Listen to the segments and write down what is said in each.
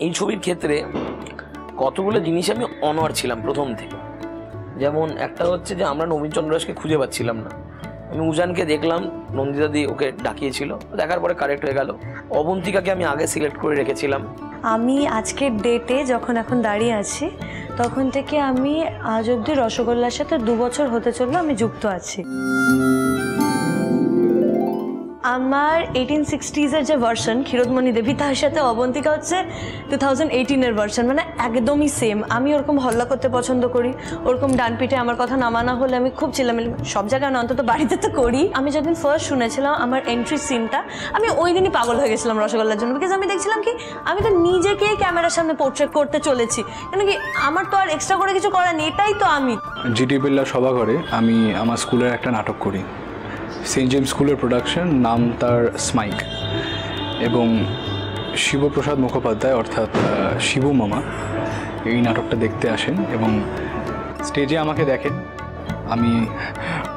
এই ছবির ক্ষেত্রে কতগুলো জিনিস আমি অনর ছিলাম প্রথম থেকে। যেমন একটা হচ্ছে যে আমরা নবীন চন্দ্র দাসকে খুঁজে পাচ্ছিলাম না। আমি উজানকে দেখলাম, নন্দিতা দি ওকে ডাকিয়েছিল, দেখার পরে কারেক্ট হয়ে গেল। অবন্তিকাকে আমি আগে সিলেক্ট করে রেখেছিলাম। আমি আজকের ডেটে যখন এখন দাঁড়িয়ে আছি তখন থেকে আমি আজ অবধি রসগোল্লার সাথে 2 বছর হতে চললো আমি যুক্ত আছি। আমার 1860s যে ভার্সন ক্ষীরোদমণি দেবী, তার সাথে অবন্তিকা হচ্ছে 2018 ভার্সন, মানে একদমই সেম। আমি ওরকম হল্লা করতে পছন্দ করি, ওরকম ডান পিঠে আমার কথা না মানা হলে আমি খুব চিল্লামিল্লি, সব জায়গায় না অন্তত বাড়িতে তো করি। আমি যখন ফার্স্ট শুনেছিলাম আমার এন্ট্রি সিনটা, আমি ওই দিনই পাগল হয়ে গেছিলাম রসগোল্লার জন্য। বিকজ আমি দেখছিলাম কি আমি তো নিজেকেই ক্যামেরার সামনে পোর্ট্রেট করতে চলেছি, কেন কি আমার তো আর এক্সট্রা করে কিছু করার নেই, এটাই তো আমি। জিটি বিড়লা সভাঘরে আমি আমার স্কুলের একটা নাটক করি, সেন্ট জেমস স্কুলের প্রোডাকশন, নাম তার স্মাইক, এবং শিবপ্রসাদ মুখোপাধ্যায় অর্থাৎ শিবু মামা এই নাটকটা দেখতে আসেন এবং স্টেজে আমাকে দেখেন। আমি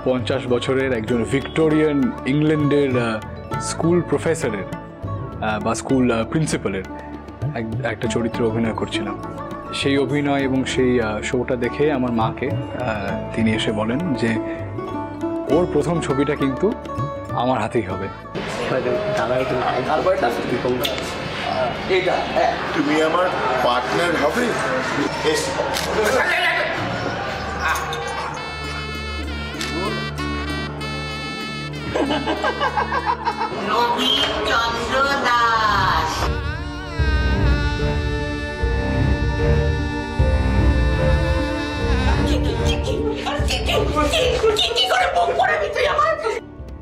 50 বছরের একজন ভিক্টোরিয়ান ইংল্যান্ডের স্কুল প্রফেসরের বা স্কুল প্রিন্সিপালের একটা চরিত্রে অভিনয় করছিলাম। সেই অভিনয় এবং সেই শোটা দেখে আমার মাকে তিনি এসে বলেন যে ওর প্রথম ছবিটা কিন্তু আমার হাতেই হবে। তুমি আমার পার্টনার হবে। নবীন চন্দ্র দাস।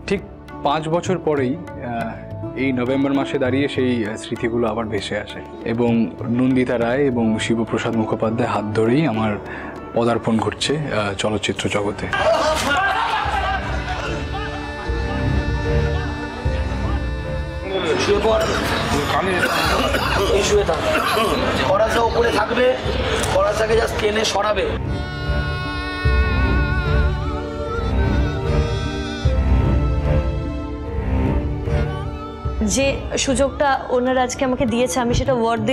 ঠিক 5 বছর পরেই এই নভেম্বর মাসে দাঁড়িয়ে সেই স্মৃতিগুলো আবার ভেসে আসে এবং নন্দিতা রায় এবং শিবপ্রসাদ মুখোপাধ্যায় হাত ধরেই আমার পদার্পণ ঘটছে চলচ্চিত্র জগতে। খরাসা উপরে থাকবে, খরাসাকে জাস্ট টেনে সরাবে। যে সুযোগটা ওনারা আজকে আমাকে দিয়েছে আমি সেটা ওয়ার্থ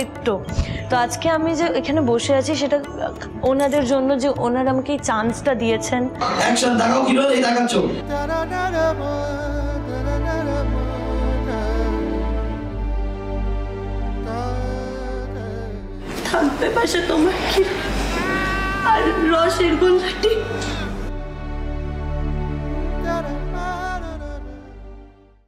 তো আজকে আমি যে এখানে বসে আছি সেটা ওনাদের জন্য, যে ওনারা আমাকে এই চান্সটা দিয়েছেন। অ্যাকশন দেখাও, কি হলো এই দেখাচ্ছ? থাকবে পাশে তোমার কি আর রসের গোল্লাটি।